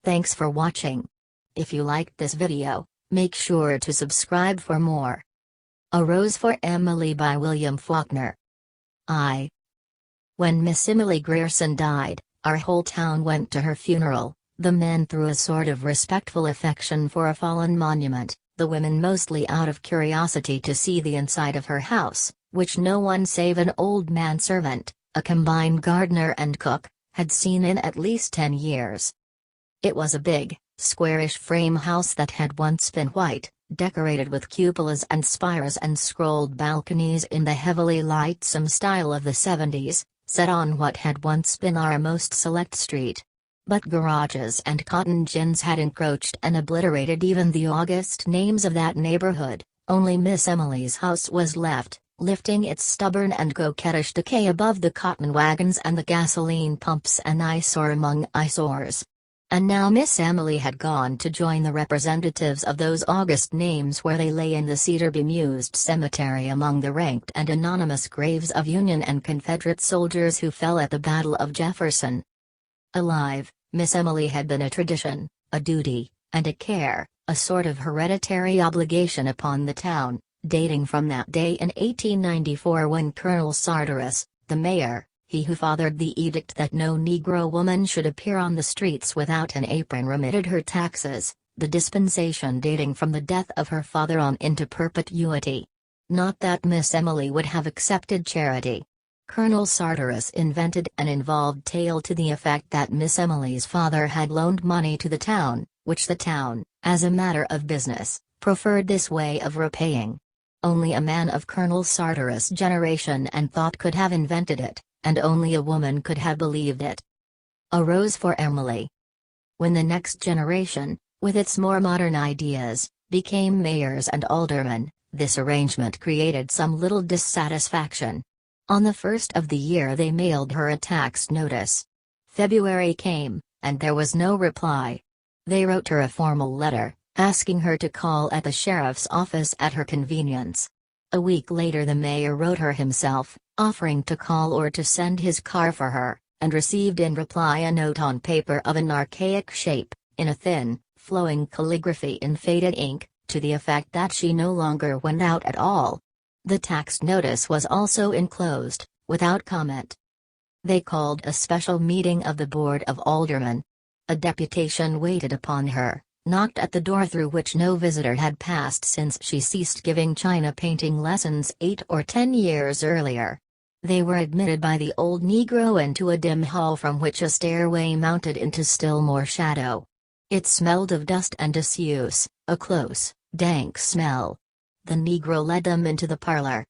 Thanks for watching. If you liked this video, make sure to subscribe for more. A Rose for Emily by William Faulkner. When Miss Emily Grierson died, our whole town went to her funeral, the men through a sort of respectful affection for a fallen monument, the women mostly out of curiosity to see the inside of her house, which no one save an old manservant, a combined gardener and cook, had seen in at least 10 years. It was a big, squarish frame house that had once been white, decorated with cupolas and spires and scrolled balconies in the heavily lightsome style of the 70s, set on what had once been our most select street. But garages and cotton gins had encroached and obliterated even the august names of that neighborhood. Only Miss Emily's house was left, lifting its stubborn and coquettish decay above the cotton wagons and the gasoline pumps, an eyesore among eyesores. And now Miss Emily had gone to join the representatives of those august names where they lay in the cedar-bemused cemetery among the ranked and anonymous graves of Union and Confederate soldiers who fell at the Battle of Jefferson. Alive, Miss Emily had been a tradition, a duty, and a care, a sort of hereditary obligation upon the town, dating from that day in 1894 when Colonel Sartoris, the mayor, he who fathered the edict that no Negro woman should appear on the streets without an apron, remitted her taxes, the dispensation dating from the death of her father on into perpetuity. Not that Miss Emily would have accepted charity. Colonel Sartoris invented an involved tale to the effect that Miss Emily's father had loaned money to the town, which the town, as a matter of business, preferred this way of repaying. Only a man of Colonel Sartoris' generation and thought could have invented it, and only a woman could have believed it. A Rose for Emily. When the next generation, with its more modern ideas, became mayors and aldermen, this arrangement created some little dissatisfaction. On the first of the year they mailed her a tax notice. February came, and there was no reply. They wrote her a formal letter, asking her to call at the sheriff's office at her convenience. A week later the mayor wrote her himself, offering to call or to send his car for her, and received in reply a note on paper of an archaic shape, in a thin, flowing calligraphy in faded ink, to the effect that she no longer went out at all. The tax notice was also enclosed, without comment. They called a special meeting of the Board of Aldermen. A deputation waited upon her, knocked at the door through which no visitor had passed since she ceased giving china painting lessons 8 or 10 years earlier. They were admitted by the old Negro into a dim hall from which a stairway mounted into still more shadow. It smelled of dust and disuse, a close, dank smell. The Negro led them into the parlor.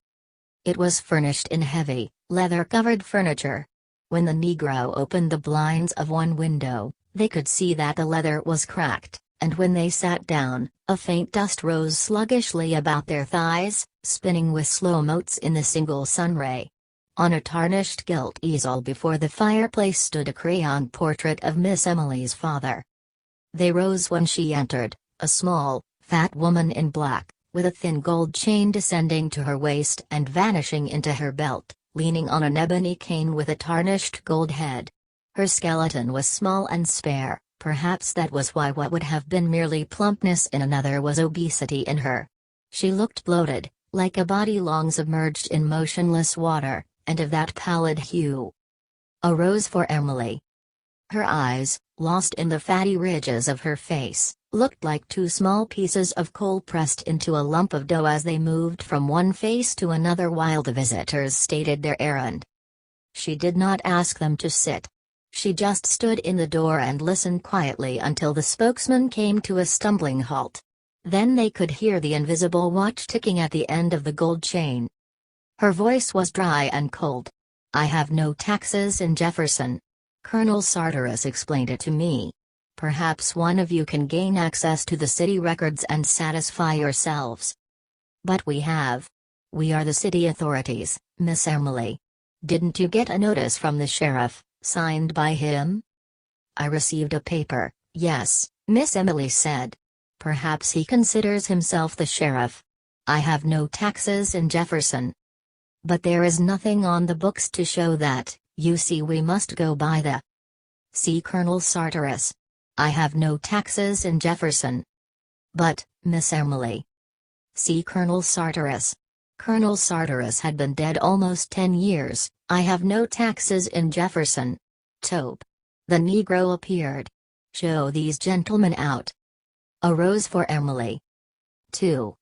It was furnished in heavy, leather-covered furniture. When the Negro opened the blinds of one window, they could see that the leather was cracked, and when they sat down, a faint dust rose sluggishly about their thighs, spinning with slow motes in the single sunray. On a tarnished gilt easel before the fireplace stood a crayon portrait of Miss Emily's father. They rose when she entered, a small, fat woman in black, with a thin gold chain descending to her waist and vanishing into her belt, leaning on an ebony cane with a tarnished gold head. Her skeleton was small and spare, perhaps that was why what would have been merely plumpness in another was obesity in her. She looked bloated, like a body long submerged in motionless water, and of that pallid hue. A Rose for Emily. Her eyes, lost in the fatty ridges of her face, looked like 2 small pieces of coal pressed into a lump of dough as they moved from one face to another while the visitors stated their errand. She did not ask them to sit. She just stood in the door and listened quietly until the spokesman came to a stumbling halt. Then they could hear the invisible watch ticking at the end of the gold chain. Her voice was dry and cold. "I have no taxes in Jefferson. Colonel Sartoris explained it to me. Perhaps one of you can gain access to the city records and satisfy yourselves." "But we have. We are the city authorities, Miss Emily. Didn't you get a notice from the sheriff, signed by him?" "I received a paper, yes," Miss Emily said. "Perhaps he considers himself the sheriff. I have no taxes in Jefferson." "But there is nothing on the books to show that. You see, we must go by the." "See Colonel Sartoris. I have no taxes in Jefferson. But, Miss Emily. See Colonel Sartoris. Colonel Sartoris had been dead almost 10 years. I have no taxes in Jefferson. Tope. The Negro appeared. Show these gentlemen out. A rose for Emily. 2.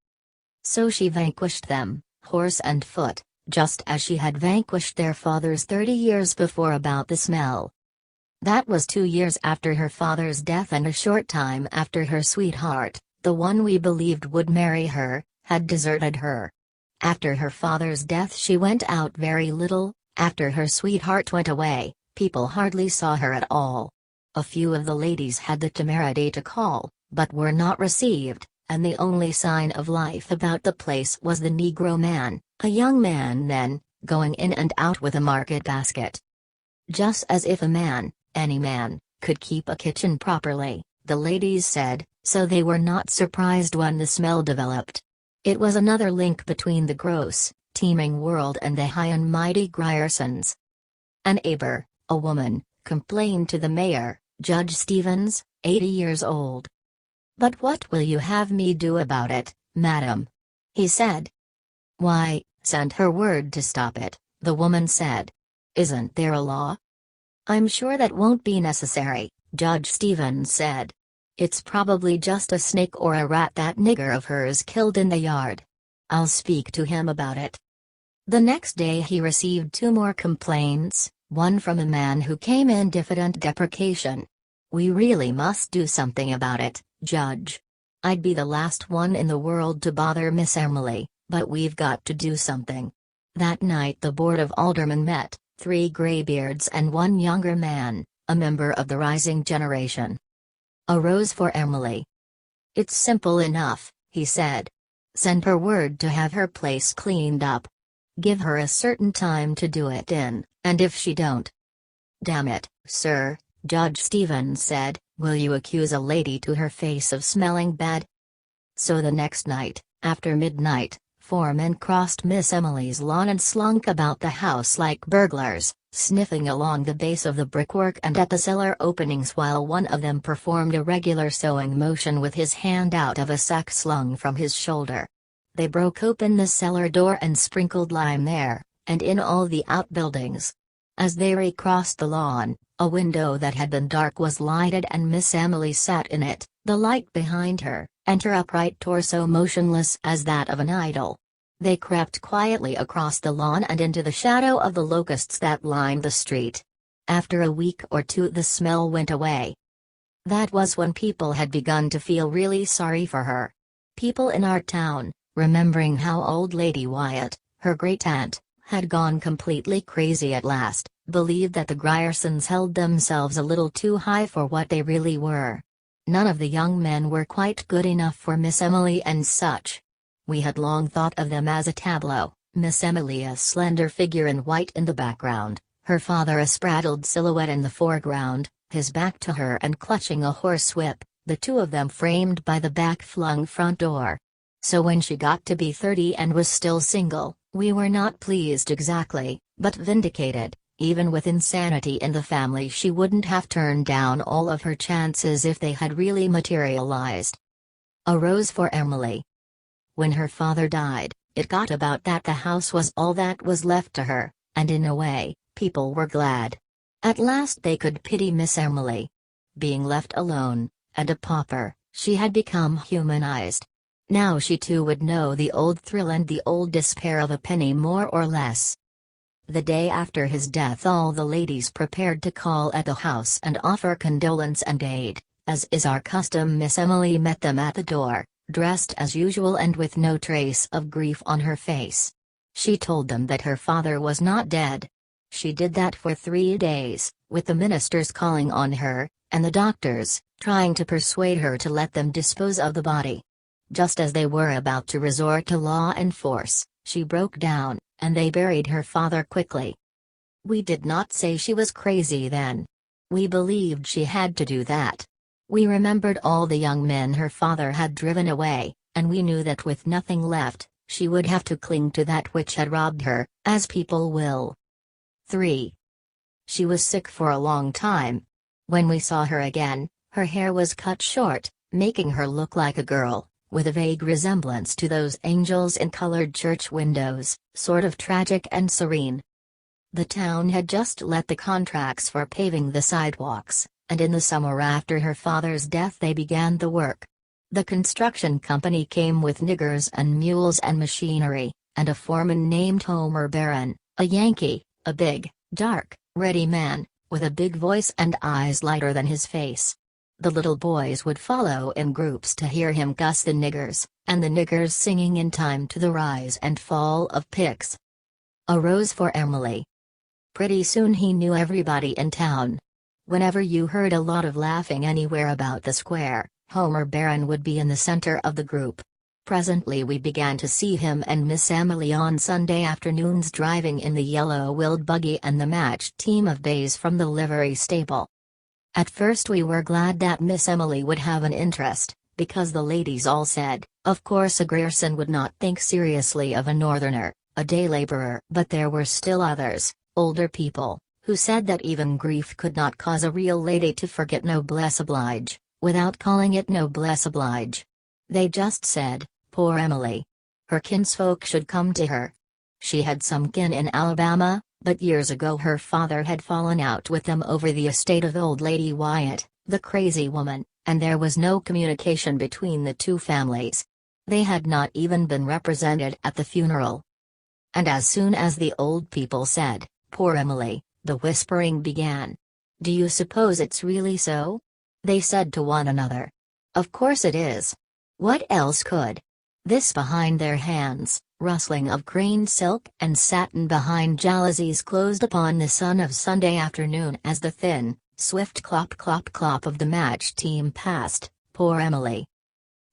So she vanquished them, horse and foot, just as she had vanquished their fathers 30 years before about the smell. That was 2 years after her father's death and a short time after her sweetheart, the one we believed would marry her, had deserted her. After her father's death she went out very little. After her sweetheart went away, people hardly saw her at all. A few of the ladies had the temerity to call, but were not received, and the only sign of life about the place was the Negro man, a young man then, going in and out with a market basket. Just as if a man, any man, could keep a kitchen properly, the ladies said, so they were not surprised when the smell developed. It was another link between the gross, teeming world and the high and mighty Griersons. An neighbor, a woman, complained to the mayor, Judge Stevens, 80 years old. "But what will you have me do about it, madam?" he said. "Why, send her word to stop it," the woman said. "Isn't there a law?" "I'm sure that won't be necessary," Judge Stevens said. "It's probably just a snake or a rat that nigger of hers killed in the yard. I'll speak to him about it." The next day he received 2 more complaints, one from a man who came in diffident deprecation. "We really must do something about it, Judge. I'd be the last one in the world to bother Miss Emily, but we've got to do something." That night the Board of Aldermen met, 3 graybeards and 1 younger man, a member of the rising generation. A rose for Emily. "It's simple enough," he said. "Send her word to have her place cleaned up. Give her a certain time to do it in, and if she don't—" "Damn it, sir," Judge Stevens said, "will you accuse a lady to her face of smelling bad?" So the next night, after midnight, 4 men crossed Miss Emily's lawn and slunk about the house like burglars, sniffing along the base of the brickwork and at the cellar openings while one of them performed a regular sewing motion with his hand out of a sack slung from his shoulder. They broke open the cellar door and sprinkled lime there, and in all the outbuildings. As they recrossed the lawn, a window that had been dark was lighted and Miss Emily sat in it, the light behind her, and her upright torso motionless as that of an idol. They crept quietly across the lawn and into the shadow of the locusts that lined the street. After a week or 2 the smell went away. That was when people had begun to feel really sorry for her. People in our town, remembering how old Lady Wyatt, her great-aunt, had gone completely crazy at last, believed that the Griersons held themselves a little too high for what they really were. None of the young men were quite good enough for Miss Emily and such. We had long thought of them as a tableau, Miss Emily a slender figure in white in the background, her father a spraddled silhouette in the foreground, his back to her and clutching a horsewhip, the 2 of them framed by the back-flung front door. So when she got to be 30 and was still single, we were not pleased exactly, but vindicated. Even with insanity in the family she wouldn't have turned down all of her chances if they had really materialized. A rose for Emily. When her father died, it got about that the house was all that was left to her, and in a way, people were glad. At last they could pity Miss Emily. Being left alone, and a pauper, she had become humanized. Now she too would know the old thrill and the old despair of a penny more or less. The day after his death all the ladies prepared to call at the house and offer condolence and aid. As is our custom, Miss Emily met them at the door, dressed as usual and with no trace of grief on her face. She told them that her father was not dead. She did that for 3 days, with the ministers calling on her, and the doctors, trying to persuade her to let them dispose of the body. Just as they were about to resort to law and force, she broke down, and they buried her father quickly. We did not say she was crazy then. We believed she had to do that. We remembered all the young men her father had driven away, and we knew that with nothing left, she would have to cling to that which had robbed her, as people will. 3. She was sick for a long time. When we saw her again, Her hair was cut short, making her look like a girl, with a vague resemblance to those angels in colored church windows, sort of tragic and serene. The town had just let the contracts for paving the sidewalks, and in the summer after her father's death they began the work. The construction company came with niggers and mules and machinery, and a foreman named Homer Barron, a Yankee, a big, dark, ready man, with a big voice and eyes lighter than his face. The little boys would follow in groups to hear him cuss the niggers, and the niggers singing in time to the rise and fall of picks. A rose for Emily. Pretty soon he knew everybody in town. Whenever you heard a lot of laughing anywhere about the square, Homer Barron would be in the center of the group. Presently we began to see him and Miss Emily on Sunday afternoons driving in the yellow-wheeled buggy and the matched team of bays from the livery stable. At first we were glad that Miss Emily would have an interest, because the ladies all said, of course a Grierson would not think seriously of a northerner, a day laborer. But there were still others, older people, who said that even grief could not cause a real lady to forget noblesse oblige, without calling it noblesse oblige. They just said, poor Emily. Her kinsfolk should come to her. She had some kin in Alabama, but years ago her father had fallen out with them over the estate of old Lady Wyatt, the crazy woman, and there was no communication between the two families. They had not even been represented at the funeral. And as soon as the old people said, poor Emily, the whispering began. Do you suppose it's really so? They said to one another. Of course it is. What else could? This behind their hands, rustling of green silk and satin behind jalousies closed upon the sun of Sunday afternoon as the thin, swift clop clop clop of the match team passed. Poor Emily.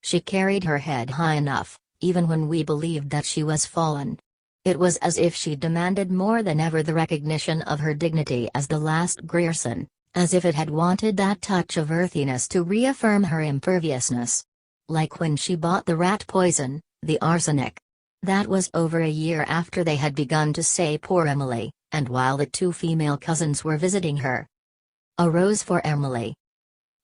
She carried her head high enough, even when we believed that she was fallen. It was as if she demanded more than ever the recognition of her dignity as the last Grierson, as if it had wanted that touch of earthiness to reaffirm her imperviousness. Like when she bought the rat poison, the arsenic. That was over a year after they had begun to say poor Emily, and while the two female cousins were visiting her. A rose for Emily.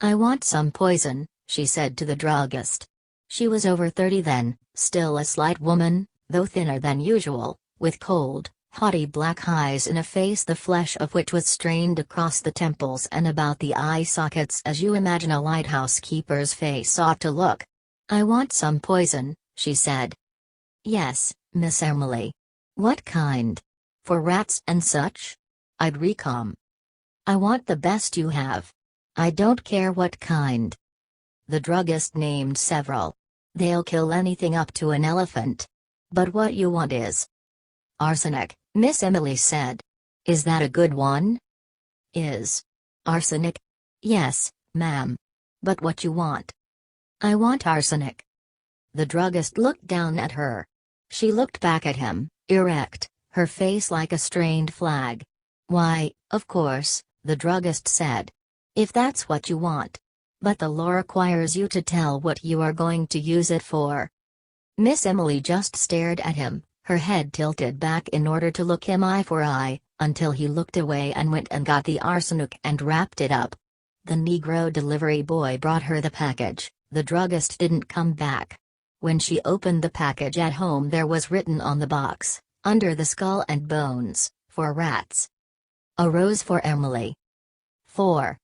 I want some poison, she said to the druggist. She was over 30 then, still a slight woman, though thinner than usual, with cold, haughty black eyes in a face the flesh of which was strained across the temples and about the eye sockets as you imagine a lighthouse keeper's face ought to look. I want some poison, she said. Yes, Miss Emily. What kind? For rats and such? I'd recom. I want the best you have. I don't care what kind. The druggist named several. They'll kill anything up to an elephant. But what you want is arsenic, Miss Emily said. Is that a good one? Is arsenic? Yes, ma'am. But what you want? I want arsenic. The druggist looked down at her. She looked back at him, erect, her face like a strained flag. Why, of course, the druggist said. If that's what you want. But the law requires you to tell what you are going to use it for. Miss Emily just stared at him, her head tilted back in order to look him eye for eye, until he looked away and went and got the arsenic and wrapped it up. The Negro delivery boy brought her the package. The druggist didn't come back. When she opened the package at home there was written on the box, under the skull and bones, for rats. A rose for Emily. 4.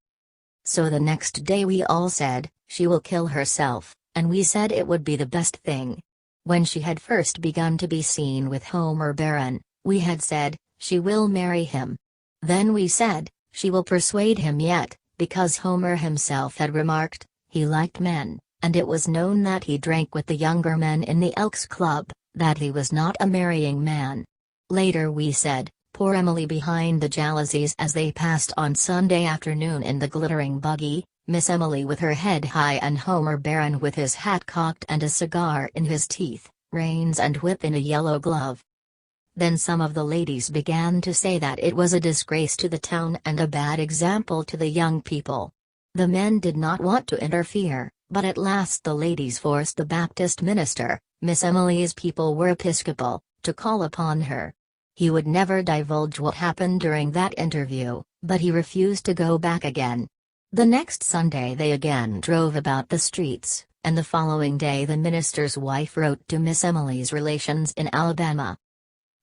So the next day we all said, she will kill herself, and we said it would be the best thing. When she had first begun to be seen with Homer Barron, we had said, she will marry him. Then we said, she will persuade him yet, because Homer himself had remarked, he liked men, and it was known that he drank with the younger men in the Elks Club, that he was not a marrying man. Later we said, poor Emily behind the jalousies as they passed on Sunday afternoon in the glittering buggy, Miss Emily with her head high and Homer Barron with his hat cocked and a cigar in his teeth, reins and whip in a yellow glove. Then some of the ladies began to say that it was a disgrace to the town and a bad example to the young people. The men did not want to interfere, but at last the ladies forced the Baptist minister, Miss Emily's people were Episcopal, to call upon her. He would never divulge what happened during that interview, but he refused to go back again. The next Sunday they again drove about the streets, and the following day the minister's wife wrote to Miss Emily's relations in Alabama.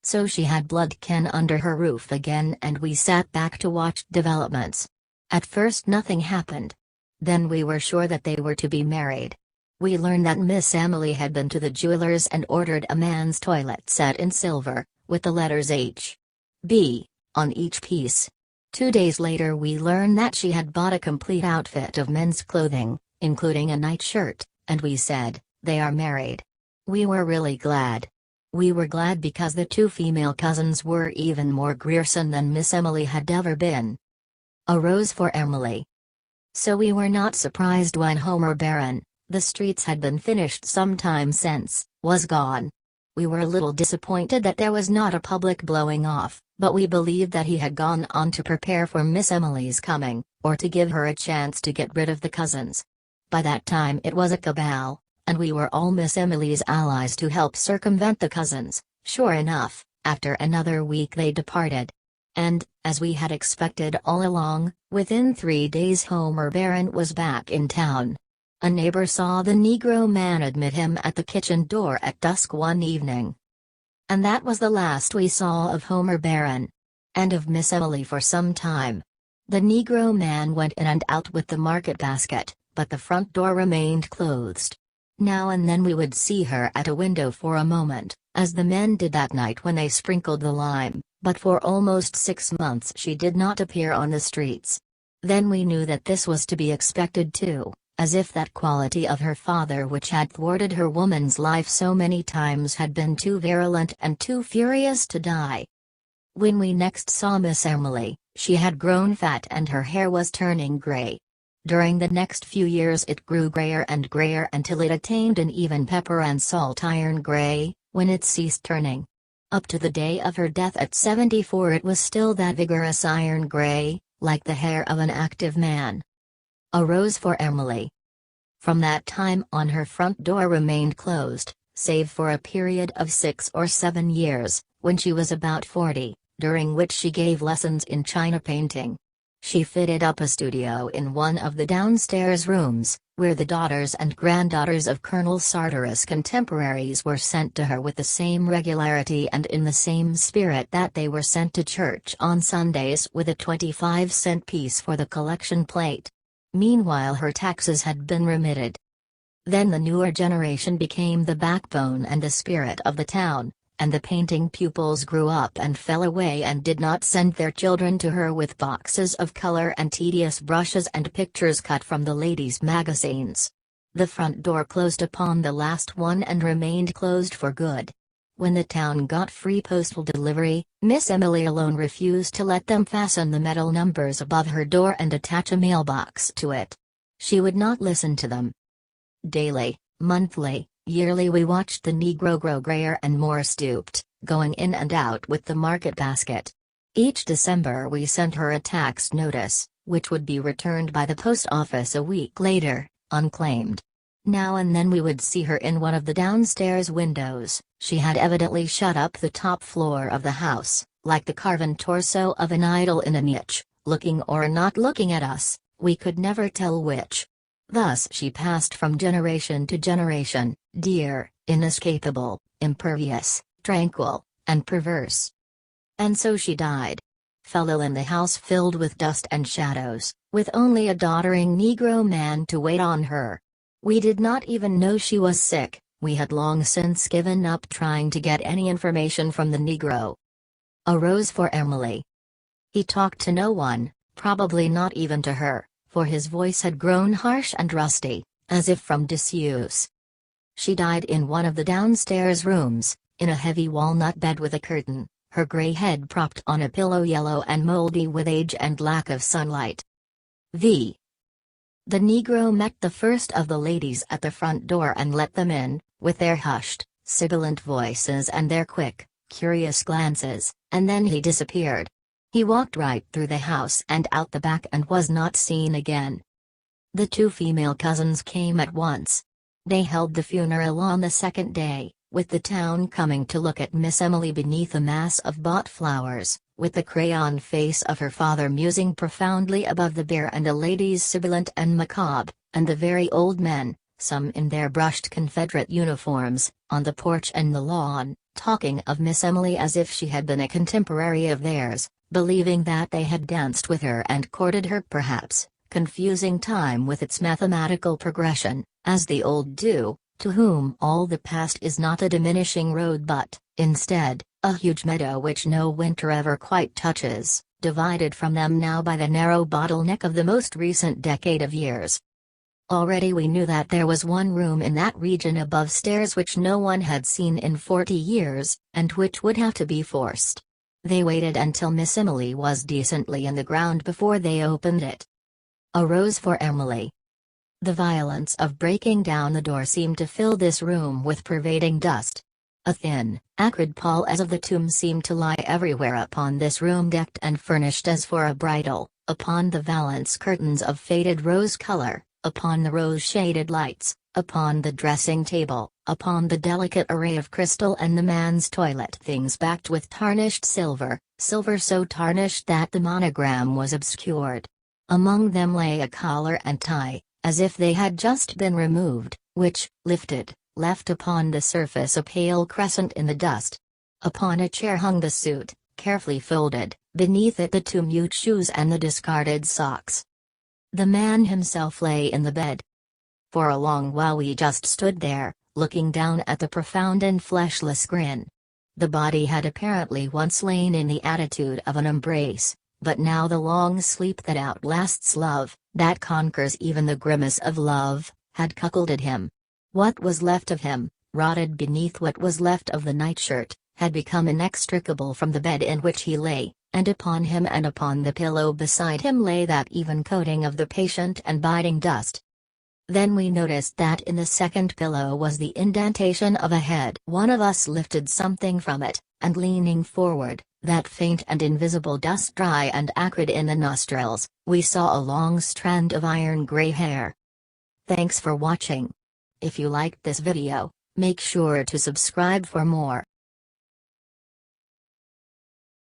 So she had blood kin under her roof again, and we sat back to watch developments. At first nothing happened. Then we were sure that they were to be married. We learned that Miss Emily had been to the jeweler's and ordered a man's toilet set in silver, with the letters H. B. on each piece. 2 days later we learned that she had bought a complete outfit of men's clothing, including a nightshirt, and we said, "They are married." We were really glad. We were glad because the 2 female cousins were even more Grierson than Miss Emily had ever been. A rose for Emily. So we were not surprised when Homer Barron, the streets had been finished some time since, was gone. We were a little disappointed that there was not a public blowing off, but we believed that he had gone on to prepare for Miss Emily's coming, or to give her a chance to get rid of the cousins. By that time it was a cabal, and we were all Miss Emily's allies to help circumvent the cousins. Sure enough, after another week they departed. And, as we had expected all along, within 3 days Homer Barron was back in town. A neighbor saw the Negro man admit him at the kitchen door at dusk one evening. And that was the last we saw of Homer Barron. And of Miss Emily for some time. The Negro man went in and out with the market basket, but the front door remained closed. Now and then we would see her at a window for a moment, as the men did that night when they sprinkled the lime, but for almost 6 months she did not appear on the streets. Then we knew that this was to be expected too, as if that quality of her father which had thwarted her woman's life so many times had been too virulent and too furious to die. When we next saw Miss Emily, she had grown fat and her hair was turning gray. During the next few years it grew grayer and grayer until it attained an even pepper and salt iron gray, when it ceased turning. Up to the day of her death at 74 it was still that vigorous iron gray, like the hair of an active man. A rose for Emily. From that time on her front door remained closed, save for a period of 6 or 7 years, when she was about 40, during which she gave lessons in china painting. She fitted up a studio in one of the downstairs rooms, where the daughters and granddaughters of Colonel Sartorus' contemporaries were sent to her with the same regularity and in the same spirit that they were sent to church on Sundays with a 25-cent piece for the collection plate. Meanwhile her taxes had been remitted. Then the newer generation became the backbone and the spirit of the town, and the painting pupils grew up and fell away and did not send their children to her with boxes of color and tedious brushes and pictures cut from the ladies' magazines. The front door closed upon the last one and remained closed for good. When the town got free postal delivery, Miss Emily alone refused to let them fasten the metal numbers above her door and attach a mailbox to it. She would not listen to them. Daily, monthly, yearly we watched the Negro grow grayer and more stooped, going in and out with the market basket. Each December we sent her a tax notice, which would be returned by the post office a week later, unclaimed. Now and then we would see her in one of the downstairs windows. She had evidently shut up the top floor of the house, like the carven torso of an idol in a niche, looking or not looking at us, we could never tell which. Thus she passed from generation to generation, dear, inescapable, impervious, tranquil, and perverse. And so she died. Fell ill in the house filled with dust and shadows, with only a doddering Negro man to wait on her. We did not even know she was sick. We had long since given up trying to get any information from the Negro. A rose for Emily. He talked to no one, probably not even to her, for his voice had grown harsh and rusty, as if from disuse. She died in one of the downstairs rooms, in a heavy walnut bed with a curtain, her gray head propped on a pillow yellow and moldy with age and lack of sunlight. The Negro met the first of the ladies at the front door and let them in, with their hushed, sibilant voices and their quick, curious glances, and then he disappeared. He walked right through the house and out the back and was not seen again. The 2 female cousins came at once. They held the funeral on the second day, with the town coming to look at Miss Emily beneath a mass of bought flowers, with the crayon face of her father musing profoundly above the beer and the ladies sibilant and macabre, and the very old men, some in their brushed Confederate uniforms, on the porch and the lawn, talking of Miss Emily as if she had been a contemporary of theirs, believing that they had danced with her and courted her perhaps, confusing time with its mathematical progression, as the old do, to whom all the past is not a diminishing road but, instead, a huge meadow which no winter ever quite touches, divided from them now by the narrow bottleneck of the most recent decade of years. Already we knew that there was one room in that region above stairs which no one had seen in 40 years, and which would have to be forced. They waited until Miss Emily was decently in the ground before they opened it. A rose for Emily. The violence of breaking down the door seemed to fill this room with pervading dust. A thin, acrid pall as of the tomb seemed to lie everywhere upon this room decked and furnished as for a bridal, upon the valance curtains of faded rose color, upon the rose-shaded lights, upon the dressing table, upon the delicate array of crystal and the man's toilet things backed with tarnished silver, silver so tarnished that the monogram was obscured. Among them lay a collar and tie, as if they had just been removed, which, lifted, left upon the surface a pale crescent in the dust. Upon a chair hung the suit, carefully folded, beneath it the two mute shoes and the discarded socks. The man himself lay in the bed. For a long while we just stood there, looking down at the profound and fleshless grin. The body had apparently once lain in the attitude of an embrace, but now the long sleep that outlasts love, that conquers even the grimace of love, had cuckolded him. What was left of him, rotted beneath what was left of the nightshirt, had become inextricable from the bed in which he lay, and upon him and upon the pillow beside him lay that even coating of the patient and biting dust. Then we noticed that in the second pillow was the indentation of a head. One of us lifted something from it, and leaning forward, that faint and invisible dust dry and acrid in the nostrils, we saw a long strand of iron gray hair. Thanks for watching. If you liked this video, make sure to subscribe for more.